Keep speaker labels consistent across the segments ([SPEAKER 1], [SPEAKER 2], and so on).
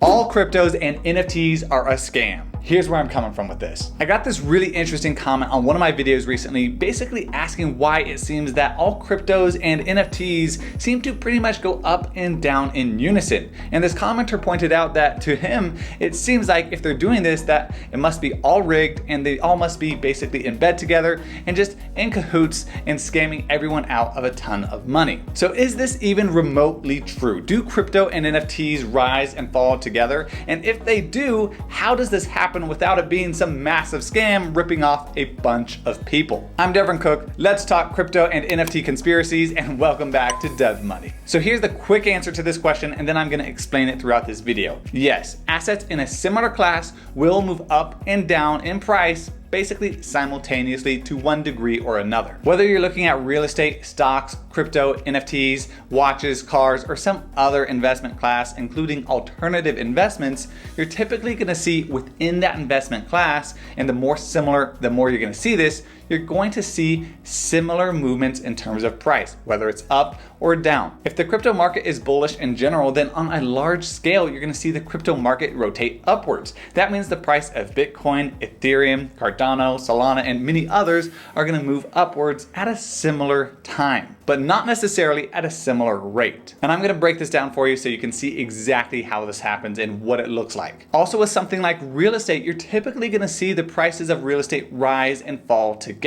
[SPEAKER 1] All cryptos and NFTs are a scam. Here's where I'm coming from with this. I got this really interesting comment on one of my videos recently, basically asking why it seems that all cryptos and NFTs seem to pretty much go up and down in unison. And this commenter pointed out that to him, it seems like if they're doing this, that it must be all rigged and they all must be basically in bed together and just in cahoots and scamming everyone out of a ton of money. So is this even remotely true? Do crypto and NFTs rise and fall together? And if they do, how does this happen without it being some massive scam ripping off a bunch of people? I'm Devin Cook. Let's talk crypto and NFT conspiracies, and welcome back to Dev Money. So here's the quick answer to this question, and then I'm going to explain it throughout this video. Yes, assets in a similar class will move up and down in price basically simultaneously to one degree or another. Whether you're looking at real estate, stocks, crypto, NFTs, watches, cars, or some other investment class, including alternative investments, you're typically gonna see within that investment class, and the more similar, the more you're gonna see this, you're going to see similar movements in terms of price, whether it's up or down. If the crypto market is bullish in general, then on a large scale, you're gonna see the crypto market rotate upwards. That means the price of Bitcoin, Ethereum, Cardano, Solana, and many others are gonna move upwards at a similar time, but not necessarily at a similar rate. And I'm gonna break this down for you so you can see exactly how this happens and what it looks like. Also with something like real estate, you're typically gonna see the prices of real estate rise and fall together.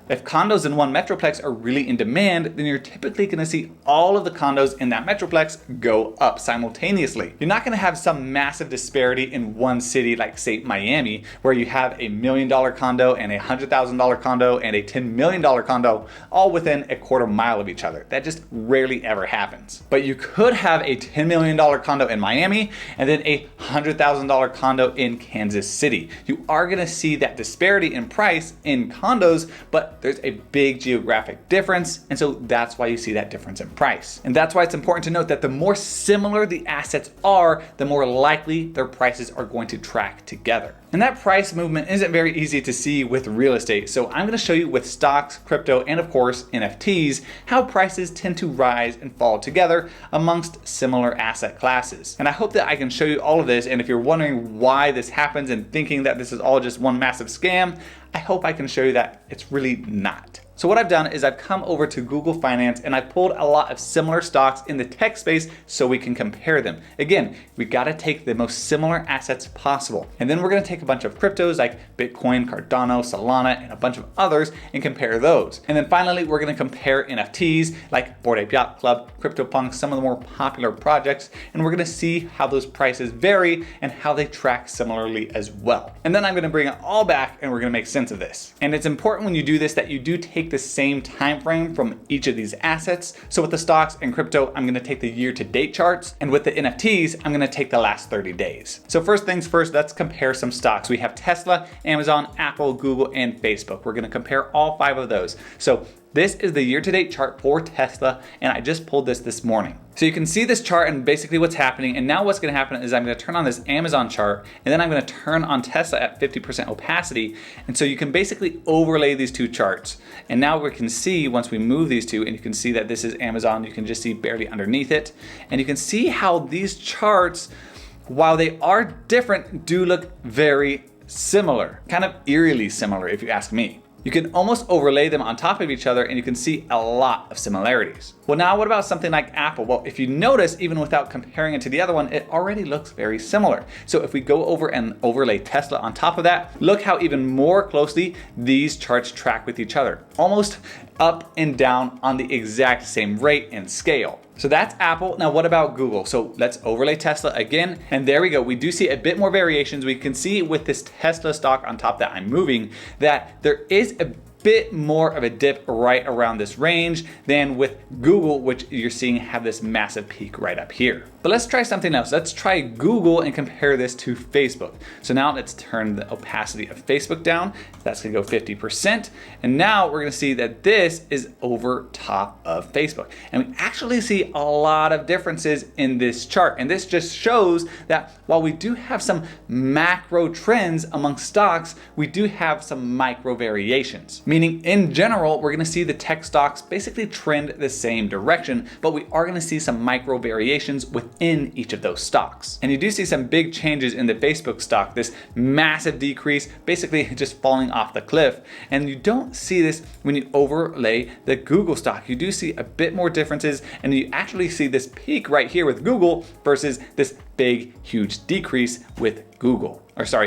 [SPEAKER 1] If condos in one metroplex are really in demand, then you're typically gonna see all of the condos in that metroplex go up simultaneously. You're not gonna have some massive disparity in one city like say Miami, where you have a $1 million condo and a $100,000 condo and a $10 million condo all within a quarter mile of each other. That just rarely ever happens. But you could have a $10 million condo in Miami and then a $100,000 condo in Kansas City. You are gonna see that disparity in price in condos, but there's a big geographic difference, and so that's why you see that difference in price. And that's why it's important to note that the more similar the assets are, the more likely their prices are going to track together. And that price movement isn't very easy to see with real estate, so I'm gonna show you with stocks, crypto, and of course NFTs, how prices tend to rise and fall together amongst similar asset classes. And I hope that I can show you all of this, and if you're wondering why this happens and thinking that this is all just one massive scam, I hope I can show you that it's really not. So what I've done is I've come over to Google Finance and I pulled a lot of similar stocks in the tech space so we can compare them. Again, we gotta take the most similar assets possible. And then we're gonna take a bunch of cryptos like Bitcoin, Cardano, Solana, and a bunch of others and compare those. And then finally, we're gonna compare NFTs like Bored Ape Yacht Club, CryptoPunks, some of the more popular projects, and we're gonna see how those prices vary and how they track similarly as well. And then I'm gonna bring it all back and we're gonna make sense of this. And it's important when you do this that you do take the same time frame from each of these assets. So with the stocks and crypto, I'm gonna take the year-to-date charts, and with the NFTs, I'm gonna take the last 30 days. So first things first, let's compare some stocks. We have Tesla, Amazon, Apple, Google, and Facebook. We're gonna compare all 5 of those. So this is the year-to-date chart for Tesla, and I just pulled this morning. So you can see this chart and basically what's happening, and now what's gonna happen is I'm gonna turn on this Amazon chart, and then I'm gonna turn on Tesla at 50% opacity, and so you can basically overlay these two charts. And now we can see, once we move these two, and you can see that this is Amazon, you can just see barely underneath it, and you can see how these charts, while they are different, do look very similar, kind of eerily similar if you ask me. You can almost overlay them on top of each other and you can see a lot of similarities. Well, now what about something like Apple? Well, if you notice, even without comparing it to the other one, it already looks very similar. So if we go over and overlay Tesla on top of that, look how even more closely these charts track with each other, almost up and down on the exact same rate and scale. So that's Apple. Now what about Google? So let's overlay Tesla again. And there we go. We do see a bit more variations. We can see with this Tesla stock on top that I'm moving that there is a bit more of a dip right around this range than with Google, which you're seeing have this massive peak right up here. But let's try something else. Let's try Google and compare this to Facebook. So now let's turn the opacity of Facebook down. That's gonna go 50%. And now we're gonna see that this is over top of Facebook. And we actually see a lot of differences in this chart. And this just shows that while we do have some macro trends among stocks, we do have some micro variations. Meaning in general, we're gonna see the tech stocks basically trend the same direction, but we are gonna see some micro variations within in each of those stocks. And you do see some big changes in the Facebook stock, this massive decrease, basically just falling off the cliff. And you don't see this when you overlay the Google stock. You do see a bit more differences, and you actually see this peak right here with Google versus this big, huge decrease with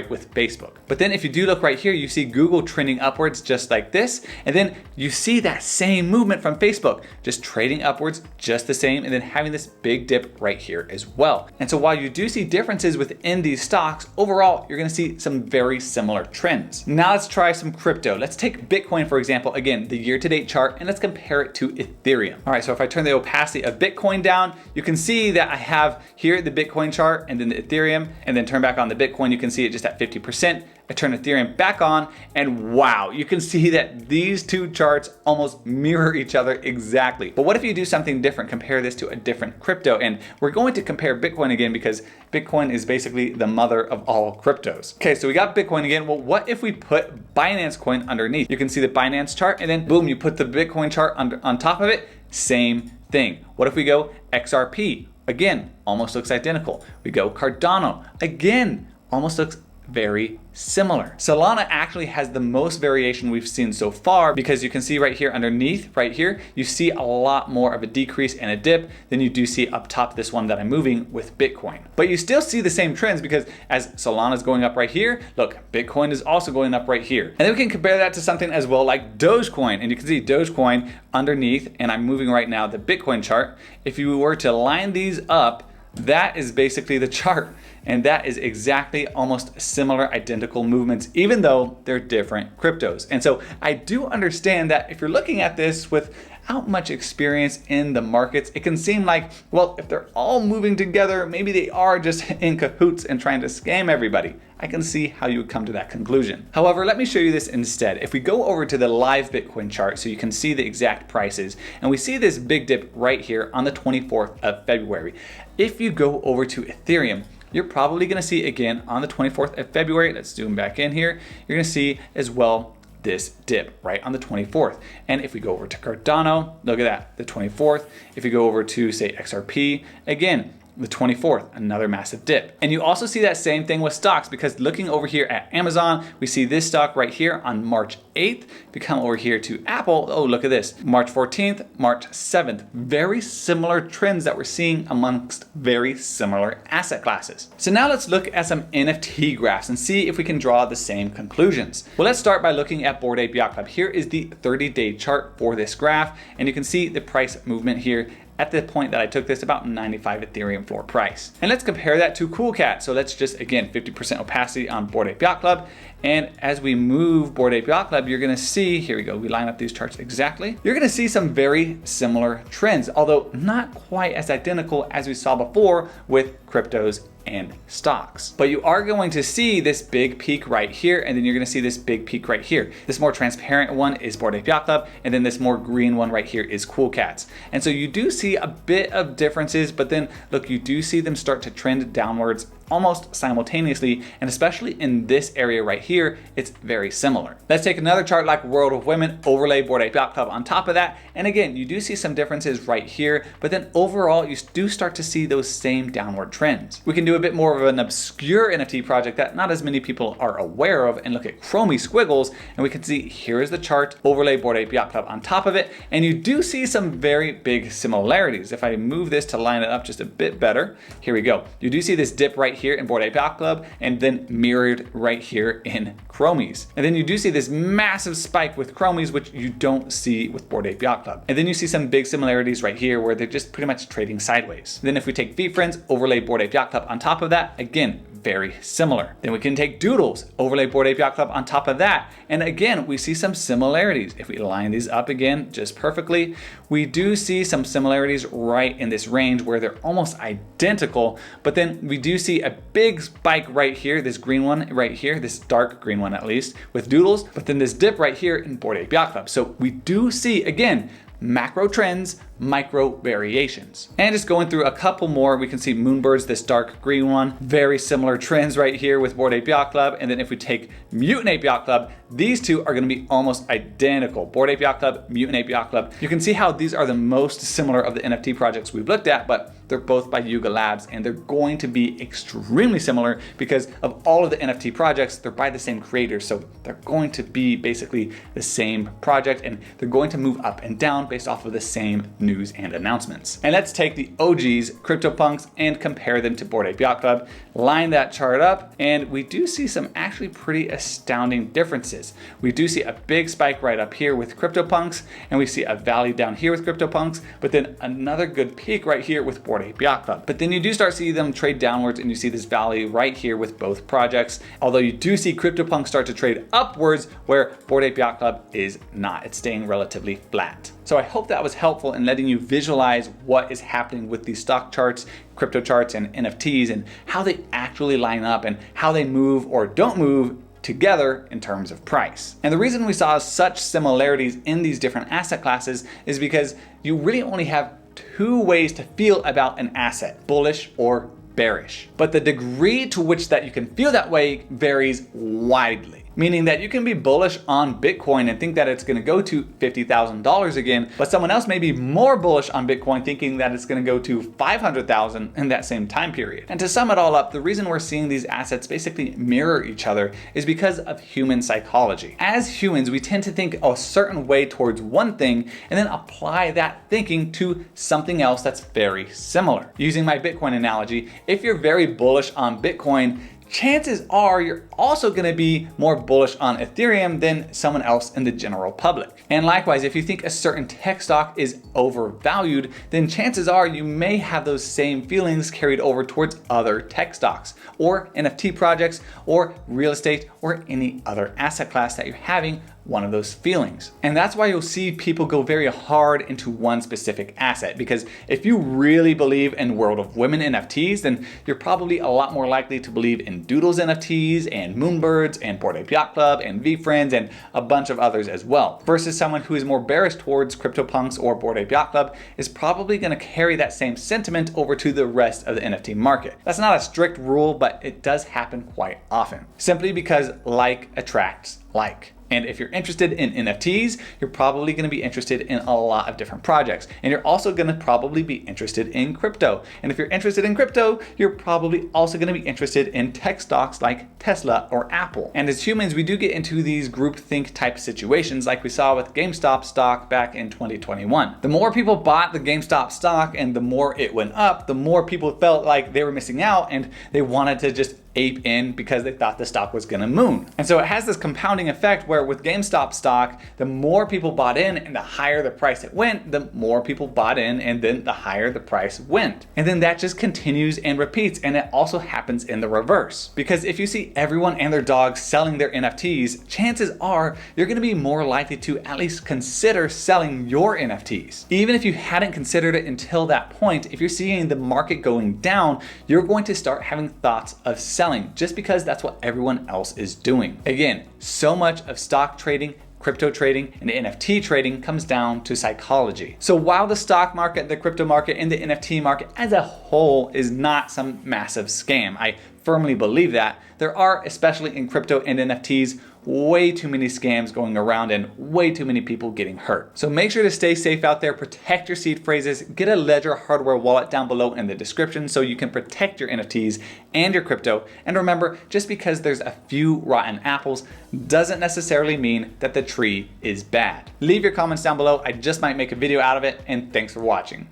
[SPEAKER 1] with Facebook. But then if you do look right here, you see Google trending upwards just like this. And then you see that same movement from Facebook, just trading upwards just the same, and then having this big dip right here as well. And so while you do see differences within these stocks, overall, you're gonna see some very similar trends. Now let's try some crypto. Let's take Bitcoin, for example, again, the year-to-date chart, and let's compare it to Ethereum. All right, so if I turn the opacity of Bitcoin down, you can see that I have here the Bitcoin chart and then the Ethereum, and then turn back on the Bitcoin, you can see it just at 50%. I turn Ethereum back on, and wow, you can see that these two charts almost mirror each other exactly. But what if you do something different? Compare this to a different crypto, and we're going to compare Bitcoin again because Bitcoin is basically the mother of all cryptos. Okay, so we got Bitcoin again. Well, what if we put Binance Coin underneath? You can see the Binance chart, and then boom, you put the Bitcoin chart on top of it, same thing. What if we go XRP? Again, almost looks identical. We go Cardano, again, almost looks very similar. Solana actually has the most variation we've seen so far, because you can see right here underneath, right here, you see a lot more of a decrease and a dip than you do see up top this one that I'm moving with Bitcoin. But you still see the same trends, because as Solana is going up right here, look, Bitcoin is also going up right here. And then we can compare that to something as well like Dogecoin, and you can see Dogecoin underneath, and I'm moving right now the Bitcoin chart. If you were to line these up, that is basically the chart. And that is exactly almost similar, identical movements, even though they're different cryptos. And so I do understand that if you're looking at this without much experience in the markets, it can seem like, well, if they're all moving together, maybe they are just in cahoots and trying to scam everybody. I can see how you would come to that conclusion. However, let me show you this instead. If we go over to the live Bitcoin chart so you can see the exact prices, and we see this big dip right here on the 24th of February. If you go over to Ethereum, you're probably gonna see again on the 24th of February, let's zoom back in here, you're gonna see as well this dip right on the 24th. And if we go over to Cardano, look at that, the 24th. If you go over to say XRP, again, the 24th, another massive dip. And you also see that same thing with stocks, because looking over here at Amazon, we see this stock right here on March 8th. If you come over here to Apple, oh, look at this, March 14th, March 7th. Very similar trends that we're seeing amongst very similar asset classes. So now let's look at some NFT graphs and see if we can draw the same conclusions. Well, let's start by looking at Bored Ape Yacht Club. Here is the 30-day chart for this graph, and you can see the price movement here at the point that I took this, about 95 Ethereum floor price. And let's compare that to Cool Cat. So let's just, again, 50% opacity on Bored Ape Yacht Club. And as we move Bored Ape Yacht Club, you're gonna see, here we go, we line up these charts exactly. You're gonna see some very similar trends, although not quite as identical as we saw before with cryptos and stocks. But you are going to see this big peak right here, and then you're gonna see this big peak right here. This more transparent one is Bored Ape Yacht Club, and then this more green one right here is Cool Cats. And so you do see a bit of differences, but then look, you do see them start to trend downwards almost simultaneously, and especially in this area right here, it's very similar. Let's take another chart like World of Women, overlay Bored Ape Yacht Club on top of that, and again, you do see some differences right here, but then overall, you do start to see those same downward trends. We can do a bit more of an obscure NFT project that not as many people are aware of, and look at Chromie Squiggles, and we can see here is the chart, overlay Bored Ape Yacht Club on top of it, and you do see some very big similarities. If I move this to line it up just a bit better, here we go. You do see this dip right here in Bored Ape Yacht Club, and then mirrored right here in Chromies. And then you do see this massive spike with Chromies, which you don't see with Bored Ape Yacht Club. And then you see some big similarities right here where they're just pretty much trading sideways. Then if we take VeeFriends, overlay Bored Ape Yacht Club on top of that, again, very similar. Then we can take Doodles, overlay Bored Ape Yacht Club on top of that. And again, we see some similarities. If we line these up again just perfectly, we do see some similarities right in this range where they're almost identical, but then we do see a big spike right here, this green one right here, this dark green one at least, with Doodles, but then this dip right here in Bored Ape Yacht Club. So we do see, again, macro trends, micro variations. And just going through a couple more, we can see Moonbirds, this dark green one, very similar trends right here with Bored Ape Yacht Club. And then if we take Mutant Ape Yacht Club, these two are going to be almost identical. Bored Ape Yacht Club, Mutant Ape Yacht Club. You can see how these are the most similar of the NFT projects we've looked at, but they're both by Yuga Labs, and they're going to be extremely similar because of all of the NFT projects, they're by the same creators. So they're going to be basically the same project, and they're going to move up and down based off of the same news and announcements. And let's take the OGs, CryptoPunks, and compare them to Bored Ape Yacht Club. Line that chart up, and we do see some actually pretty astounding differences. We do see a big spike right up here with CryptoPunks, and we see a valley down here with CryptoPunks, but then another good peak right here with Bored Ape Yacht Club. But then you do start seeing them trade downwards, and you see this valley right here with both projects. Although you do see CryptoPunks start to trade upwards where Bored Ape Yacht Club is not. It's staying relatively flat. So I hope that was helpful in letting you visualize what is happening with these stock charts, crypto charts, and NFTs, and how they actually line up and how they move or don't move together in terms of price. And the reason we saw such similarities in these different asset classes is because you really only have two ways to feel about an asset, bullish or bearish. But the degree to which that you can feel that way varies widely. Meaning that you can be bullish on Bitcoin and think that it's going to go to $50,000 again, but someone else may be more bullish on Bitcoin thinking that it's going to go to $500,000 in that same time period. And to sum it all up, the reason we're seeing these assets basically mirror each other is because of human psychology. As humans, we tend to think a certain way towards one thing and then apply that thinking to something else that's very similar. Using my Bitcoin analogy, if you're very bullish on Bitcoin, chances are you're also going to be more bullish on Ethereum than someone else in the general public. And likewise, if you think a certain tech stock is overvalued, then chances are you may have those same feelings carried over towards other tech stocks or NFT projects or real estate or any other asset class that you're having one of those feelings. And that's why you'll see people go very hard into one specific asset, because if you really believe in World of Women NFTs, then you're probably a lot more likely to believe in Doodles NFTs and Moonbirds and Bored Ape Yacht Club and VFriends and a bunch of others as well. Versus someone who is more bearish towards CryptoPunks or Bored Ape Yacht Club is probably going to carry that same sentiment over to the rest of the NFT market. That's not a strict rule, but it does happen quite often. Simply because like attracts like. And if you're interested in NFTs, you're probably going to be interested in a lot of different projects. And you're also going to probably be interested in crypto. And if you're interested in crypto, you're probably also going to be interested in tech stocks like Tesla or Apple. And as humans, we do get into these groupthink type situations like we saw with GameStop stock back in 2021. The more people bought the GameStop stock and the more it went up, the more people felt like they were missing out and they wanted to just ape in because they thought the stock was gonna moon. And so it has this compounding effect where with GameStop stock, the more people bought in and the higher the price it went, the more people bought in and then the higher the price went. And then that just continues and repeats, and it also happens in the reverse. Because if you see everyone and their dog selling their NFTs, chances are you're gonna be more likely to at least consider selling your NFTs. Even if you hadn't considered it until that point, if you're seeing the market going down, you're going to start having thoughts of selling just because that's what everyone else is doing. Again, so much of stock trading, crypto trading, and NFT trading comes down to psychology. So while the stock market, the crypto market, and the NFT market as a whole is not some massive scam, I firmly believe that, there are, especially in crypto and NFTs, way too many scams going around and way too many people getting hurt. So make sure to stay safe out there, protect your seed phrases, get a Ledger hardware wallet down below in the description so you can protect your NFTs and your crypto. And remember, just because there's a few rotten apples doesn't necessarily mean that the tree is bad. Leave your comments down below. I just might make a video out of it, and thanks for watching.